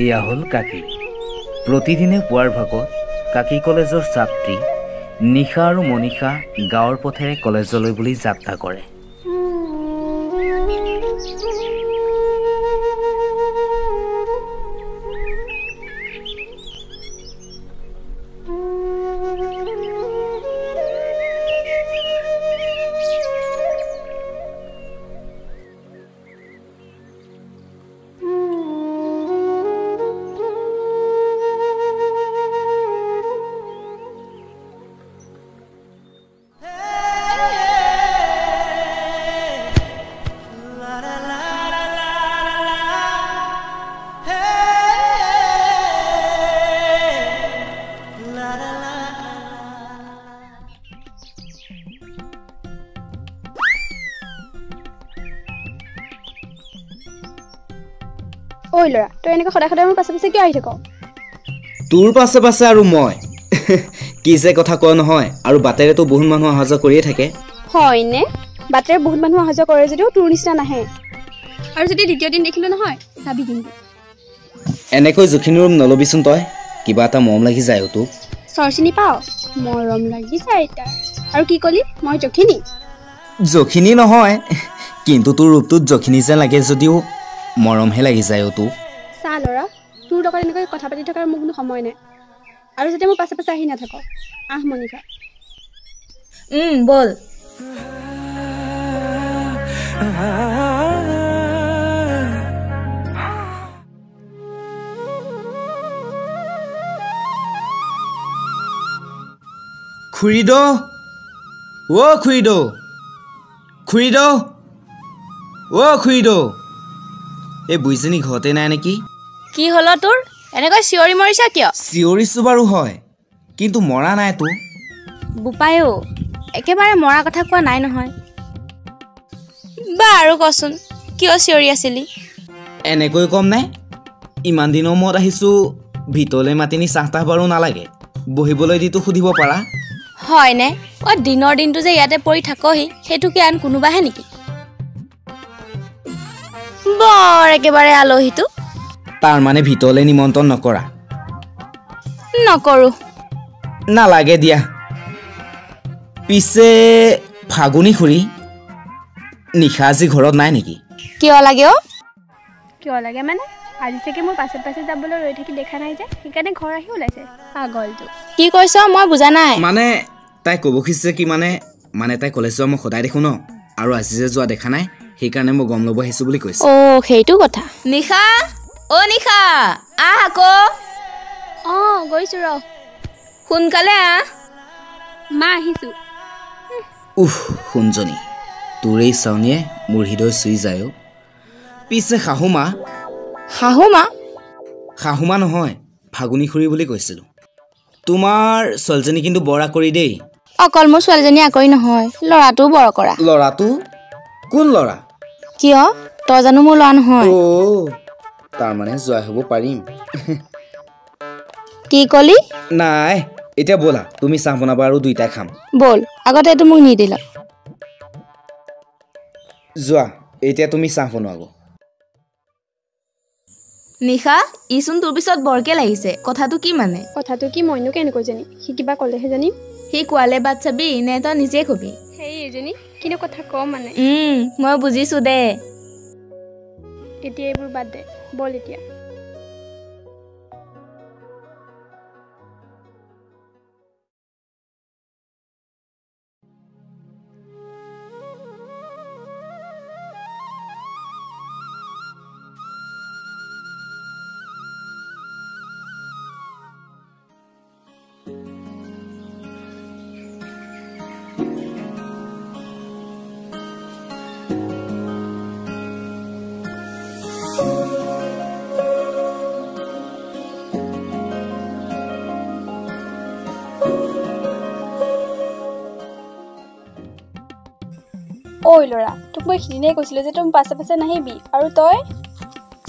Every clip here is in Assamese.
এয়া হ'ল কাকি। প্ৰতিদিনে পুৱাৰ ভাগত কাকি কলেজৰ ছাত্ৰী নিশা আৰু মনীষা গাঁৱৰ পথেৰে কলেজলৈ বুলি যাত্ৰা কৰে। ঐ ল'ৰা, তই এনেকৈ সদায় সদায় মোৰ পাছে পাছে কিয় আহি থাক? তোৰ পাছে পাছে আৰু মই কি যে কথা কয় নহয়। আৰু বাটেৰেতো বহুত মানুহ অহা যোৱা কৰিয়ে থাকে। হয়নে? বাটেৰে বহুত মানুহ অহা যোৱা কৰে যদিও তোৰ নিচিনা নাহে। আৰু যদি দ্বিতীয় দিন দেখিলো নহয় চাবি কিন্তু। এনেকৈ জখিনী ৰুম নলবিচোন তই, কিবা এটা মৰম লাগি যায় অ তোক। চৰ চিনি পাও? মৰম লাগি যায় তাৰ। আৰু কি কলি? মই জখিনী? জখিনী নহয়, কিন্তু তোৰ ৰূপটোত জখিনী যেন লাগে যদিও মৰমহে লাগি যায় অ তোক। চা ল'ৰা, তোৰ লগত এনেকৈ কথা পাতি থকাৰ মোৰ কোনো সময় নাই। আৰু যেতিয়া মোৰ পাছে পাছে আহি নাথাক, আহ মনীষা। বল। খুৰীদৌ, অ খুৰীদৌ, খুৰীদৌ, অ খুৰীদৌ। এই বুঢ়ীজনী ঘৰতে নাই নেকি? কি হ'ল তোৰ? এনেকৈ চিঞৰি মৰিছা কিয়? চিঞৰিছো বাৰু হয়, কিন্তু মৰা নাই তো। বোপায়ো একেবাৰে মৰা কথা কোৱা নাই নহয়। বা আৰু কচোন, কিয় চিঞৰি আছিলি? এনেকৈ কম নাই, ইমান দিনৰ মূৰত আহিছো, ভিতৰলৈ মাতিনি চাহ তাহ বাৰু নালাগে, বহিবলৈ দিতো সুধিব পাৰা। হয়নে? দিনৰ দিনটো যে ইয়াতে পৰি থাকহি, সেইটো কি আন কোনোবাহে নেকি? বৰ একেবাৰে আলহীটো। তাৰ মানে ভিতৰলৈ নিমন্ত্ৰণ নকৰা? নকৰো। নালাগে দিয়া। পিছে ফাগুনী খুৰী, নিশা আজি ঘৰত নাই নেকি? কিয় লাগে অ? কিয় লাগে মানে? আজি চাগে মোৰ পাছে পাছে যাবলৈ ৰৈ থাকি দেখা নাই যে, সেইকাৰণে ঘৰ আহি ওলাইছে পাগলটো। কি কৈছ মই বুজা নাই। মানে তাই ক'ব খুজিছে কি, মানে তাই কলেজ যোৱা মই সদায় দেখো ন, আৰু আজি যে যোৱা দেখা নাই, সেইকাৰণে মই গম ল'ব আহিছো বুলি কৈছে। অ সেইটো কথা। নিশা, অ নিশা, আহ আকৌ। গৈছো ৰ। সোনকালে আহ। মা আহিছো। শুনজনী, তোৰ এই চাউনীয়ে মোৰ হৃদয় চুই যায় অ। পিছে শাহুমা? শাহুমা? শাহুমা নহয়, ফাগুনী খুৰী বুলি কৈছিলো। তোমাৰ ছোৱালীজনী কিন্তু বৰ আকৰি দেই। অকল মোৰ ছোৱালীজনী আকৰি নহয়, ল'ৰাটোও বৰ কৰা। ল'ৰাটো? কোন ল'ৰা? কিয়? তই জানো মোৰ ল'ৰা নহয়? অ, তাৰমানে যোৱা হ'ব পাৰিম। কি কলি? নাই, এতিয়া ব'লা, তুমি চাহ বনাবা আৰু দুইটাই খাম। বল, আগতে এইটো মোক নিদিল। যোৱা, এতিয়া তুমি চাহ বনোৱা। নিশা, ইচোন তোৰ পিছত বৰকে লাগিছে, কথাটো কি মানে? কথাটো কি মইনো কেনেকৈ জানিম, সি কিবা ক'লেহে জানিম। সি কোৱালে বাট চাবি নে তই নিজে কবি? সেই এজনী কিনো কথা কম মানে। মই বুজিছো দে। এতিয়া এইবোৰ বাদ দে, বল এতিয়া। ঐ ল'ৰা, তোক মই সিদিনাই কৈছিলো যে তই পাছে পাছে নাহিবি, আৰু তই?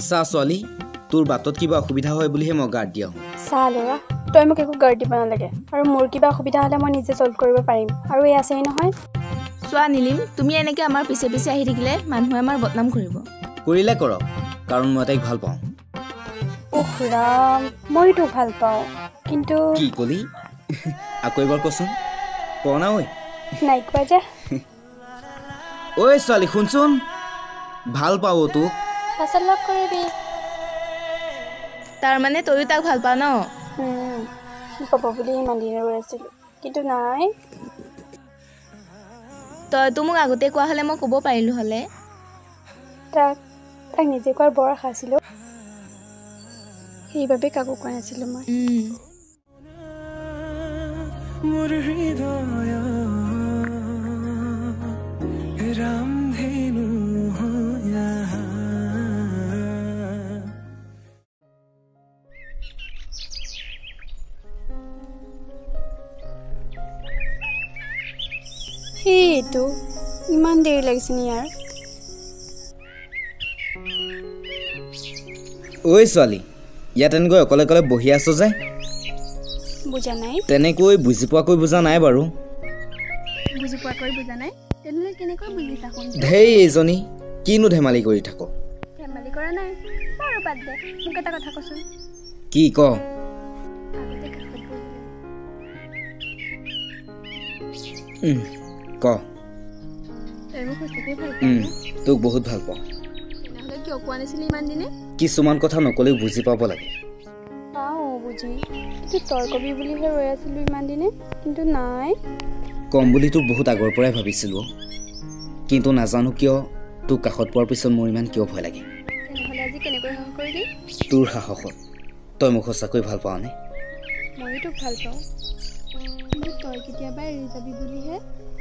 চা ছোৱালী, তোৰ বাটত কিবা অসুবিধা হয় বুলিহে মই গাৰ্ড দিয়া হওঁ। চা ল'ৰা, তই মোক একো গাৰ্ড দিব নালাগে আৰু মোৰ কিবা অসুবিধা হ'লে মই নিজে চল্ভ কৰিব পাৰিম আৰু এই আছেই নহয় চোৱা নীলিম তুমি এনেকৈ আমাৰ পিছে পিছে আহি থাকিলে মানুহে আমাৰ বদনাম কৰিব কৰিলে কৰক কাৰণ মই তাইক ভাল পাওঁ উফ ৰাম মই তোক ভাল পাওঁ কিন্তু কি কলি আকৌ এবাৰ কচোন ক না ঐ নাই কোৱা যে ঐ ছোৱালী শুনচোন ভাল পাওঁ তোক পাছত লগ কৰিবি তাৰমানে তয়ো তাক ভাল পাৱ ন সি ক'ব বুলি ইমান দিনে ৰৈ আছিলোঁ কিন্তু নাই তইতো মোক আগতে কোৱা হ'লে মই ক'ব পাৰিলোঁ হ'লে তাক নিজে কোৱাৰ বৰ আশা আছিলোঁ সেইবাবে কাকো কোৱা নাছিলোঁ মই মোৰ হৃদয় ৰামধেনু হৈয়া সেইটো ইমান দেৰি লাগিছে নি ইয়াৰ ঐ ছোৱালী ইয়াত এনেকৈ অকলে অকলে বহি আছো যে বুজা নাই তেনেকৈ বুজি পোৱাকৈ বুজা নাই বাৰু বুজি পোৱাকৈ বুজা নাই তেনেহ'লে কেনেকৈ বুজিছা শুন ধেই এইজনী কিনো ধেমালি কৰি থাক ধেমালি কৰা নাই বাৰু বাদ দে মোক এটা কথা কচোন কি ক আগতে কাষত বহি ক তই মোক সঁচাকৈ ভাল পাৱ তোক বহুত ভাল পাওঁ তেনেহ'লে কিয় কোৱা নাছিলি ইমান দিনে কিছুমান কথা নকলেও বুজি পাব লাগে পাওঁ বুজি কিন্তু তই কবি বুলিহে ৰৈ আছিলোঁ ইমান দিনে কিন্তু নাই কম বুলি তোক বহুত আগৰ পৰাই ভাবিছিলোঁ কিন্তু নাজানো কিয় তোক কাষত পোৱাৰ পিছত মোৰ ইমান কিয় ভয় লাগে তেনেহ'লে আজি কেনেকৈ সাহস কৰিলি তোৰ সাহসত তই মোক সঁচাকৈ ভাল পাৱনে ময়ো তোক ভাল পাওঁ কিন্তু তই কেতিয়াবা এৰি যাবি বুলিহে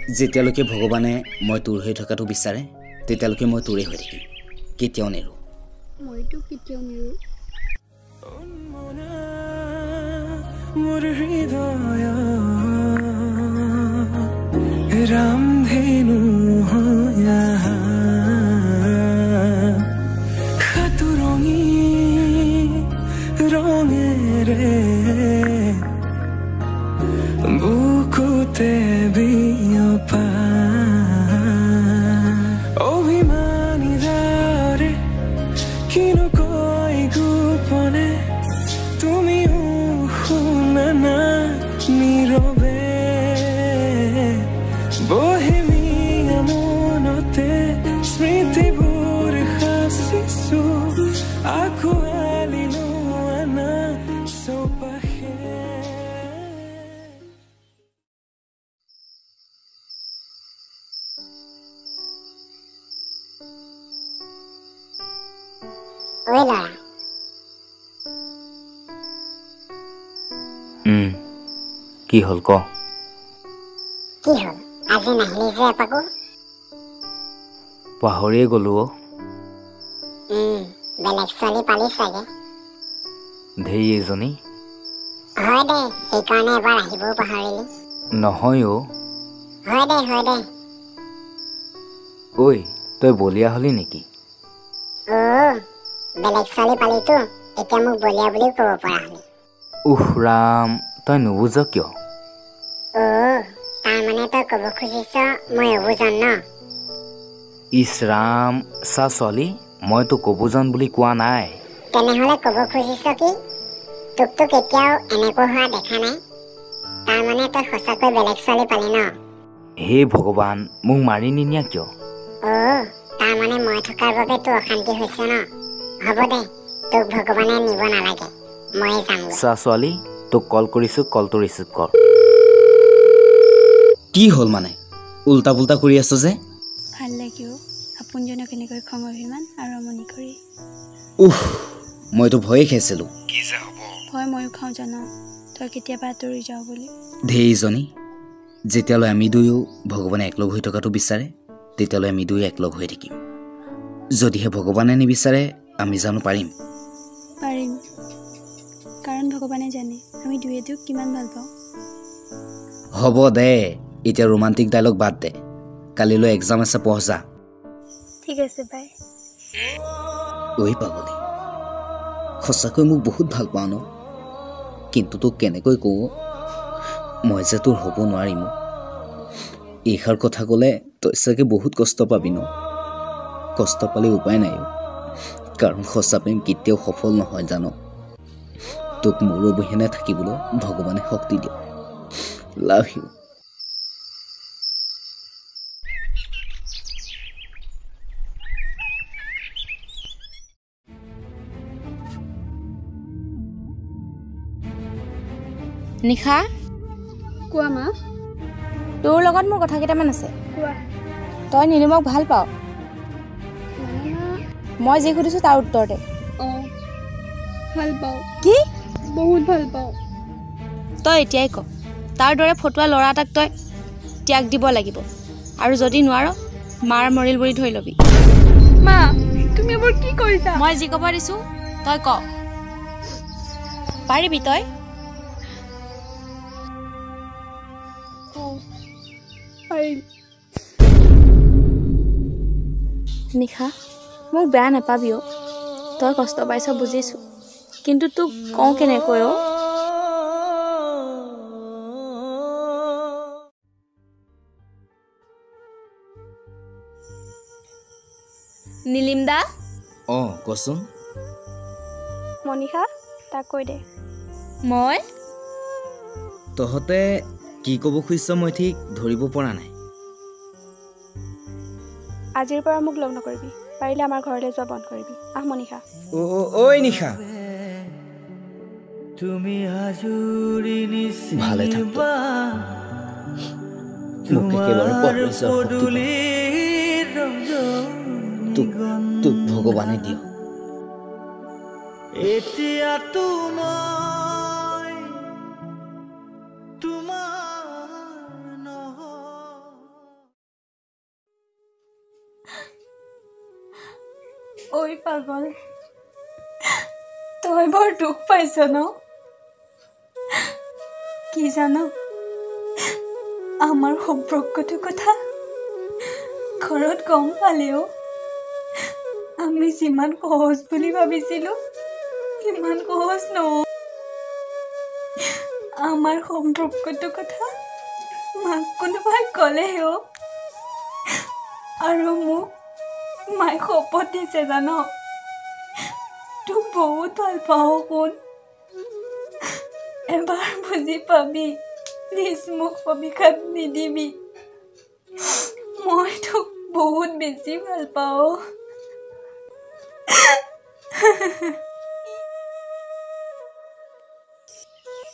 যেতিয়ালৈকে ভগৱানে মই তোৰ হৈ থকাটো বিচাৰে তেতিয়ালৈকে মই তোৰে হৈ থাকিম কেতিয়াও নেৰো মই তোক কেতিয়াও নেৰো মোৰ হৃদয় ৰামধেনু হৈয়া সাতুৰঙী ৰঙেৰে বুকুতে বিয়পা অভিমানী যাৰে কিনো কৈ গোপনে তুমিও শুনা না নীৰৱে বহেমিয়া মনতে স্মৃতিবোৰ সাঁচিছো আঁকোৱালিনো আনা চৌপাশে ঐ ল'ৰা কি হ'ল ক কি হ'ল আজি নাহিলি যে এপাকো পাহৰিয়ে গ'লো অ' বেলেগ ছোৱালী পালি চাগে ধেই এজনী হয় দে সেইকাৰণে এবাৰ আহিবও পাহৰিলি নহয় অ' হয় দে ঐ তই বলিয়া হলি নেকি বেলেগ ছোৱালী পালিতো এতিয়া মোক বলিয়া বুলিও ক'ব পৰা হলি উহ ৰাম তই নুবুজ কিয় তাৰমানে তই ক'ব খুজিছ মই অবুজন ন ইছ ৰাম চা ছোৱালী মই তোক কবুজন বুলি কোৱা নাই তেনেহ'লে ক'ব খুজিছ কি তোকতো কেতিয়াও এনেকৈ হোৱা দেখা নাই তাৰমানে তই সঁচাকৈ বেলেগ ছোৱালী পালি ন হে ভগৱান মোক মাৰি নিনিয়া কিয় তাৰমানে মই থকাৰ বাবে তোৰ অশান্তি হৈছে ন হ'ব দে তোক ভগৱানে নিব নালাগে ময়ে যামগৈ চা ছোৱালী তোক কল কৰিছোঁ কলটো ৰিচিভ কৰ কি হ'ল মানে উল্টা পুল্টা কৰি আছ যে ভাল লাগিব আপোনজনক কেনেকৈ খং অভিমান আৰু আমনি কৰি মইতো ভয়ে খাইছিলোঁ ভয় ময়ো খাওঁ জানো তই কেতিয়াবা আঁতৰি যাওঁ বুলি ধেইজনী যেতিয়ালৈ আমি দুয়ো ভগৱানে একলগ হৈ থকাটো বিচাৰে তেতিয়ালৈ আমি দুয়ো একলগ হৈ থাকিম যদিহে ভগৱানে নিবিচাৰে আমি জানো পাৰিম কাৰণ ভগৱানে জানে আমি দুয়ে দুয়োক কিমান ভাল পাওঁ হ'ব দে এতিয়া ৰোমান্টিক ডাইলগ বাদ দে কালিলৈ এক্সাম আছে পঢ় যা ঠিক আছে বাই ঐ পাগলী সঁচাকৈ মোক বহুত ভাল পাওঁ ন কিন্তু তোক কেনেকৈ কওঁ মই যে তোৰ হ'ব নোৱাৰিম এইষাৰ কথা ক'লে তই চাগে বহুত কষ্ট পাবি ন কষ্ট পালে উপায় নাই কাৰণ সঁচা প্ৰেম কেতিয়াও সফল নহয় জানো তোক মোৰ অবিহনে থাকিবলৈ ভগৱানে শক্তি দিয়ে লাভ ইউ নিশা কোৱা মা তোৰ লগত মোৰ কথা কেইটামান আছে কোৱা তই নীলিমক ভাল পাওঁ মানে মই যি সুধিছোঁ তাৰ উত্তৰ দে অঁ ভাল পাওঁ কি বহুত ভাল পাওঁ তই এতিয়াই ক তাৰ দৰে ফটুৱা ল'ৰা এটাক তই ত্যাগ দিব লাগিব আৰু যদি নোৱাৰ মাৰ মৰিল বুলি ধৰি ল'বি মা তুমি এইবোৰ কি কৰিছা মই যি ক'ব দিছোঁ তই ক পাৰিবি তই পাৰিম নিশা মোক বেয়া নাপাবি অ' তই কষ্ট পাইছ বুজিছোঁ কিন্তু তোক কওঁ কেনেকৈ অ' নীলিম দা অঁ কচোন মনীষা তাক কৈ দে মই তহঁতে কি ক'ব খুজিছ মই ঠিক ধৰিব পৰা নাই আজিৰ পৰা মোক লগ নকৰিবি পাৰিলে আমাৰ ঘৰলৈ যোৱা বন্ধ কৰিবি আহ মনীষা ঐ নিশা তুমি হাজুৰি ভালে থাক নিচিবা মোক একেবাৰে পবিত্ৰ শক্তি তোক ভগৱানে দিয়ক এতিয়া তোমাৰ ঐ পাগল তই বৰ দুখ পাইছ ন কি জান আমাৰ সম্পৰ্কটোৰ কথা ঘৰত গম পালেও আমি যিমান সহজ বুলি ভাবিছিলোঁ সিমান সহজ নহয় আমাৰ সম্পৰ্কটোৰ কথা মাক কোনোবাই ক'লেও আৰু মোক মায়ে শপত দিছে জান তোক বহুত ভাল পাওঁ শুন এবাৰ বুজি পাবি প্লিজ মোক অবিঘাত নিদিবি মই তোক বহুত বেছি ভাল পাওঁ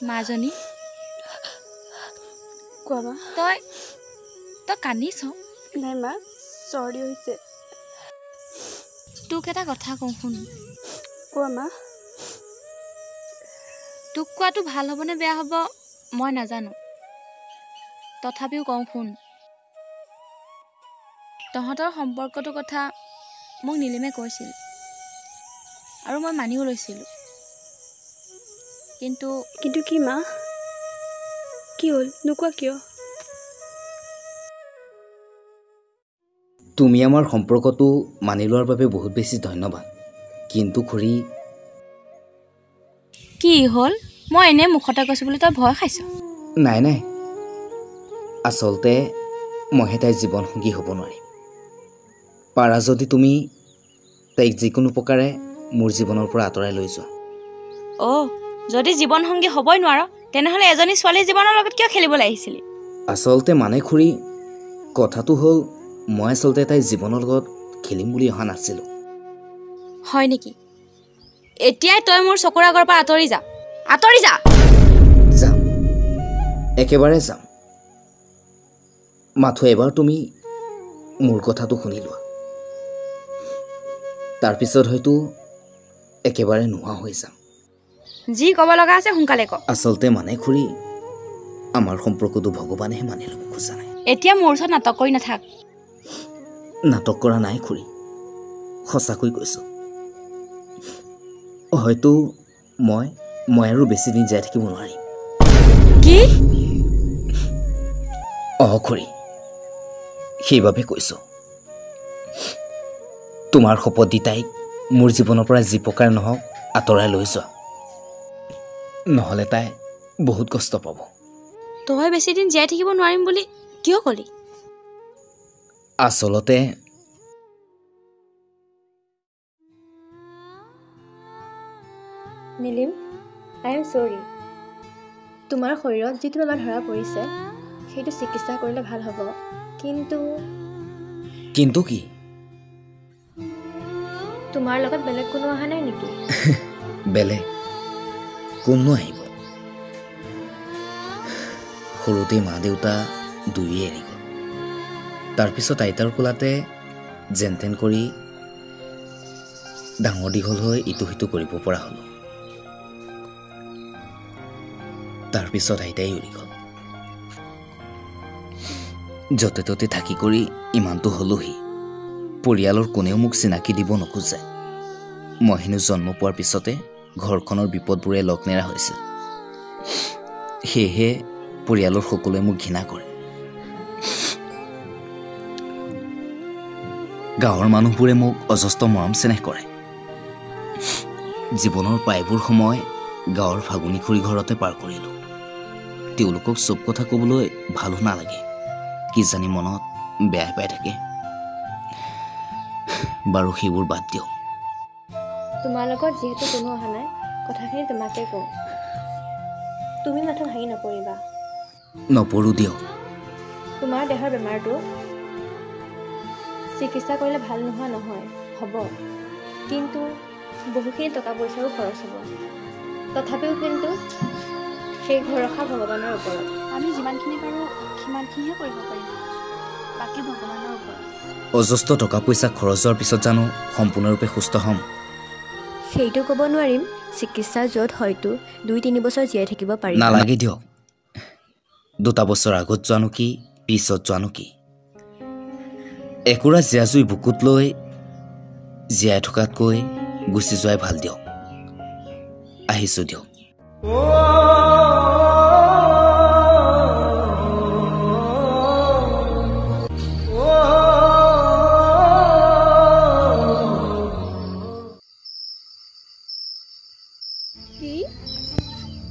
মাজনী কোৱা মা তই কান্দিছ নাই মা চৰ্দি হৈছে তোক এটা কথা কওঁ শুন কোৱা মা তোক কোৱাটো ভাল হ'বনে বেয়া হ'ব মই নাজানো তথাপিও কওঁ শুন তহঁতৰ সম্পৰ্কটোৰ কথা মোক নীলিমে কৈছিল আৰু মই মানিও লৈছিলোঁ কিন্তু কি মা কি হ'ল নোকোৱা কিয় তুমি আমাৰ সম্পৰ্কটো মানি লোৱাৰ বাবে বহুত বেছি ধন্যবাদ কিন্তু খুৰী কি হ'ল মই এনেই মুখতে কৈছোঁ বুলি তই ভয় খাইছ নাই আচলতে মইহে তাইৰ জীৱনসংগী হ'ব নোৱাৰিম পাৰা যদি তুমি তাইক যিকোনো প্ৰকাৰে মোৰ জীৱনৰ পৰা আঁতৰাই লৈ যোৱা অ' যদি জীৱনসংগী হ'বই নোৱাৰ তেনেহ'লে এজনী ছোৱালীৰ জীৱনৰ লগত কিয় খেলিবলৈ আহিছিলি আচলতে মানে খুৰী কথাটো হ'ল মই আচলতে তাইৰ জীৱনৰ লগত খেলিম বুলি অহা নাছিলোঁ হয় নেকি এতিয়াই তই মোৰ চকুৰ আগৰ পৰা আঁতৰি যা যাম একেবাৰে যাম মাথো এবাৰ তুমি মোৰ কথাটো শুনি লোৱা তাৰপিছত হয়তো একেবাৰে নোহোৱা হৈ যাম যি ক'ব লগা আছে সোনকালে ক আচলতে মানে খুৰী আমাৰ সম্পৰ্কটো ভগৱানেহে মানি ল'ব খোজা নাই এতিয়া মোৰ ওচৰত নাটক কৰি নাথাক নাটক কৰা নাই খুৰী সঁচাকৈ কৈছোঁ হয়তো মই আৰু বেছি দিন জীয়াই থাকিব নোৱাৰিম কি খুৰী সেইবাবে কৈছোঁ তোমাৰ শপত দি তাইক মোৰ জীৱনৰ পৰা যি প্ৰকাৰ নহওক আঁতৰাই লৈ যোৱা নহ'লে তাই বহুত কষ্ট পাব। তই বেছি দিন জীয়াই থাকিব নোৱাৰিম বুলি কিয় ক'লি? আচলতে নীলিম, আই এম চৰি। তোমাৰ শৰীৰত যিটো বেমাৰ ধৰা পৰিছে সেইটো চিকিৎসা কৰিলে ভাল হ'ব, কিন্তু কি? তোমাৰ লগত বেলেগ কোনো অহা নাই নেকি? বেলেগ কোনো আহিব? সৰুতে মা দেউতা দুয়ে এৰি গ'ল। তাৰপিছত আইতাৰ কোলাতে যেন তেন কৰি ডাঙৰ দীঘল হৈ ইটো সিটো কৰিব পৰা হ'লোঁ। তাৰপিছত আইতাই উৰি গ'ল। য'তে ত'তে থাকি কৰি ইমানটো হ'লোহি। পৰিয়ালৰ কোনেও মোক চিনাকি দিব নোখোজে। মই হেনো জন্ম পোৱাৰ পিছতে ঘৰখনৰ বিপদবোৰে লগ নেৰা হৈছিল। সেয়েহে পৰিয়ালৰ সকলোৱে মোক ঘৃণা কৰে। গাঁৱৰ মানুহবোৰে মোক অজস্ৰ মৰম চেনেহ কৰে। জীৱনৰ প্ৰায়বোৰ সময় গাঁৱৰ ফাগুনী খুৰী ঘৰতে পাৰ কৰিলোঁ। তেওঁলোকক চব কথা ক'বলৈ ভালো নালাগে, কিজানি মনত বেয়া পাই থাকে। বাৰু সেইবোৰ বাদ দিয়ক। তোমাৰ লগত যিহেতু কোনো অহা নাই, কথাখিনি তোমাকে কওঁ। তুমি মাথো ভাঙি নপৰিবা। নপৰোঁ দিয়ক। তোমাৰ দেহৰ বেমাৰটো চিকিৎসা কৰিলে ভাল নোহোৱা নহয়, হ'ব, কিন্তু বহুখিনি টকা পইচাও খৰচ হ'ব। তথাপিও কিন্তু সেই ভৰসা ভগৱানৰ ওপৰত। আমি যিমানখিনি পাৰোঁ সিমানখিনিহে কৰিব পাৰিম, বাকী ভগৱানৰ ওপৰত। অজস্ৰ টকা পইচা খৰচ হোৱাৰ পিছত জানো সম্পূৰ্ণৰূপে সুস্থ হ'ম? সেইটো ক'ব নোৱাৰিম। চিকিৎসা য'ত হয়তো 2-3 বছৰ জীয়াই থাকিব পাৰিম। নালাগে দিয়ক। 2 বছৰ আগত যোৱানো কি, পিছত যোৱানো কি? একুৰা জীয়া জুই বুকুত লৈ জীয়াই থকাতকৈ গুচি যোৱাই ভাল দিয়ক। আহিছোঁ দিয়ক। কি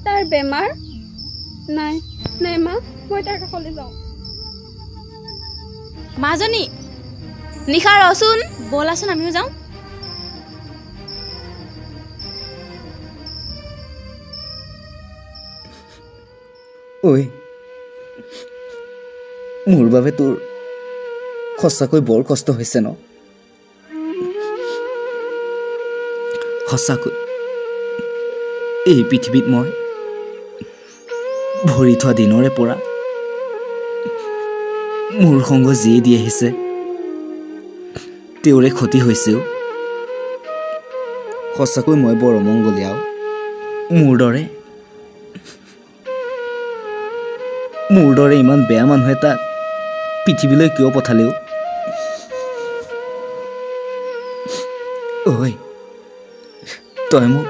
তাৰ বেমাৰ? নাই নাই মা, মই তাৰ কাষলৈ যাওঁ। মাজনী, নিশা ৰচোন, ব'লাচোন আমিও যাওঁ। ঐ, মোৰ বাবে তোৰ সঁচাকৈ বৰ কষ্ট হৈছে ন? সঁচাকৈ এই পৃথিৱীত মই ভৰি থোৱা দিনৰে পৰা মোৰ সংগ যিয়ে দি আহিছে তেওঁৰে ক্ষতি হৈছেও। সঁচাকৈ মই বৰ অমংগলীয়া। মোৰ দৰে ইমান বেয়া মানুহ এটা পৃথিৱীলৈ কিয় পঠালেও? ঐ, তই মোক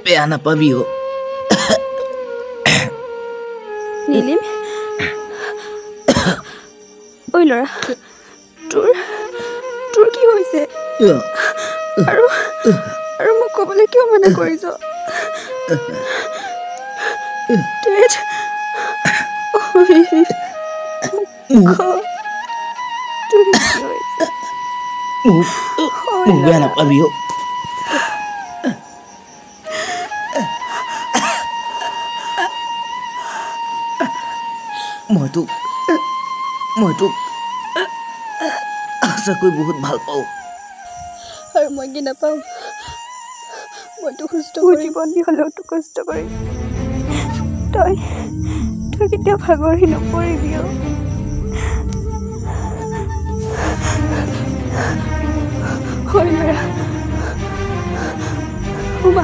বেয়া নাপাবি অ'। নীলিম, ঐ ল'ৰা, তোৰ কি হৈছে? আৰু মোক ক'বলৈ কিয় মানা কৰিছ? মোক বেয়া নাপাবি অ'। মই তোক সঁচাকৈ বহুত ভাল পাওঁ। আৰু মই কি নাপাওঁ? মইতো সুস্থ জীৱন দি হ'লেও তোক কষ্ট কৰিম। তই কেতিয়াও ভাগৰি নপৰিবি অ'। হয় ল'ৰা, মা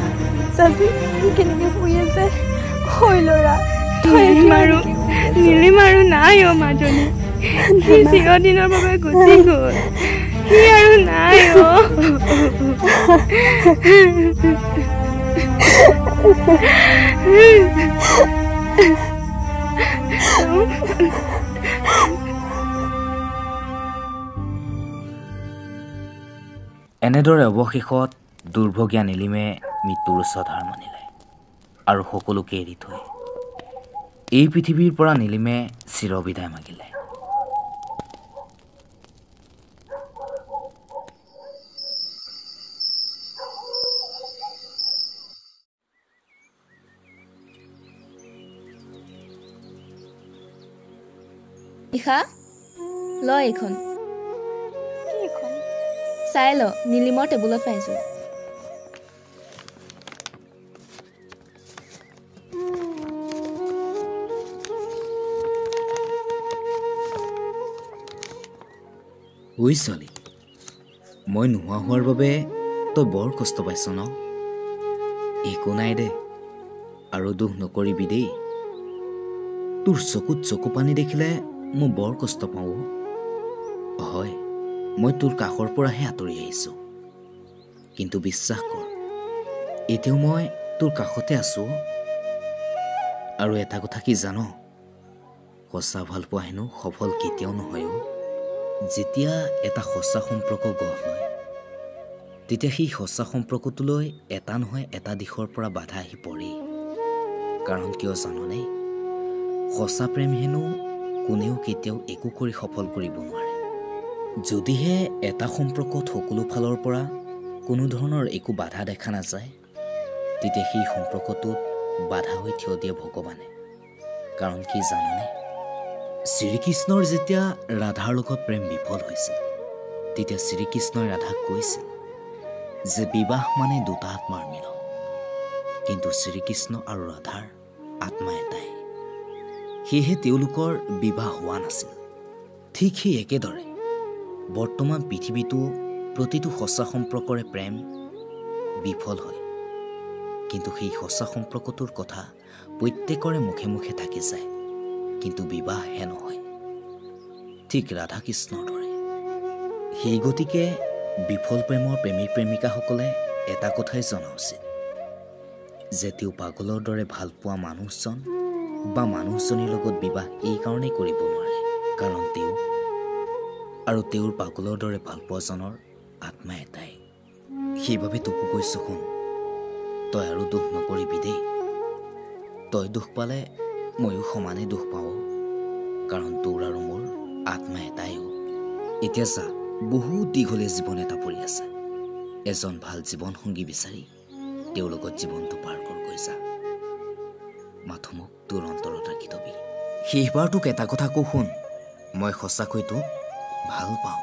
চাবি কেনেকে শুই আছে। হয় ল'ৰা, নীলিম আৰু নাই অ' মাজনী, সি চিৰদিনৰ বাবে গুচি গ'ল, সি আৰু নাই অ'। এনেদৰে অৱশেষত দুৰ্ভগীয়া নীলিমে মৃত্যুৰ ওচৰত হাৰ মানিলে আৰু সকলোকে এৰি থৈ এই পৃথিৱীৰ পৰা নীলিমে চিৰবিদায় মাগিলে। নিশা ল এইখন কি এখন? চাই ল নীলিমৰ টেবুলত পাইছোঁ। ঐ ছোৱালী, মই নোহোৱা হোৱাৰ বাবে তই বৰ কষ্ট পাইছ ন? একো নাই দে, আৰু দুখ নকৰিবি দেই। তোৰ চকুত চকু পানী দেখিলে মই বৰ কষ্ট পাওঁ। হয়, মই তোৰ কাষৰ পৰাহে আঁতৰি আহিছোঁ, কিন্তু বিশ্বাস কৰ এতিয়াও মই তোৰ কাষতে আছোঁ। আৰু এটা কথা কি জান? সঁচা ভালপোৱা হেনো সফল কেতিয়াও নহয়। যেতিয়া এটা সঁচা সম্পৰ্ক গঢ় লয় তেতিয়া সেই সঁচা সম্পৰ্কটোলৈ এটা নহয় এটা দিশৰ পৰা বাধা আহি পৰেই। কাৰণ কিয় জাননে? সঁচা প্ৰেম হেনো কোনেও কেতিয়াও একো কৰি সফল কৰিব নোৱাৰে। যদিহে এটা সম্পৰ্কত সকলো ফালৰ পৰা কোনো ধৰণৰ একো বাধা দেখা নাযায়, তেতিয়া সেই সম্পৰ্কটোত বাধা হৈ থিয় দিয়ে ভগৱানে। কাৰণ কি জাননে? শ্ৰীকৃষ্ণৰ যেতিয়া ৰাধাৰ লগত প্ৰেম বিফল হৈছিল, তেতিয়া শ্ৰীকৃষ্ণই ৰাধাক কৈছিল যে বিবাহ মানে দুটা আত্মাৰ মিলন, কিন্তু শ্ৰীকৃষ্ণ আৰু ৰাধাৰ আত্মা এটাই, সেয়েহে তেওঁলোকৰ বিবাহ হোৱা নাছিল। ঠিক সেই একেদৰে বৰ্তমান পৃথিৱীতো প্ৰতিটো সঁচা সম্পৰ্কৰে প্ৰেম বিফল হয়, কিন্তু সেই সঁচা সম্পৰ্কটোৰ কথা প্ৰত্যেকৰে মুখে মুখে থাকি যায়, কিন্তু বিবাহহে নহয়। ঠিক ৰাধা কৃষ্ণৰ দৰে। সেই গতিকে বিফল প্ৰেমৰ প্ৰেমিক প্ৰেমিকাসকলে এটা কথাই জনা উচিত যে তেওঁ পাগলৰ দৰে ভাল পোৱা মানুহজন বা মানুহজনীৰ লগত বিবাহ এই কাৰণেই কৰিব নোৱাৰে, কাৰণ তেওঁ আৰু তেওঁৰ পাগলৰ দৰে ভাল পোৱাজনৰ আত্মা এটাই। সেইবাবে তোকো কৈছোঁ শুন, তই আৰু দুখ নকৰিবি দেই। তই দুখ পালে ময়ো সমানে দুখ পাওঁ, কাৰণ তোৰ আৰু মোৰ আত্মা এটাইও। এতিয়া যা, বহুত দীঘলীয়া জীৱন এটা পৰি আছে। এজন ভাল জীৱন সংগী বিচাৰি তেওঁৰ লগত জীৱনটো পাৰ কৰগৈ যা। মাথো মোক তোৰ অন্তৰত ৰাখি থবি। শেষবাৰ তোক এটা কথা কওঁ শুন, মই সঁচাকৈ তোক ভাল পাওঁ।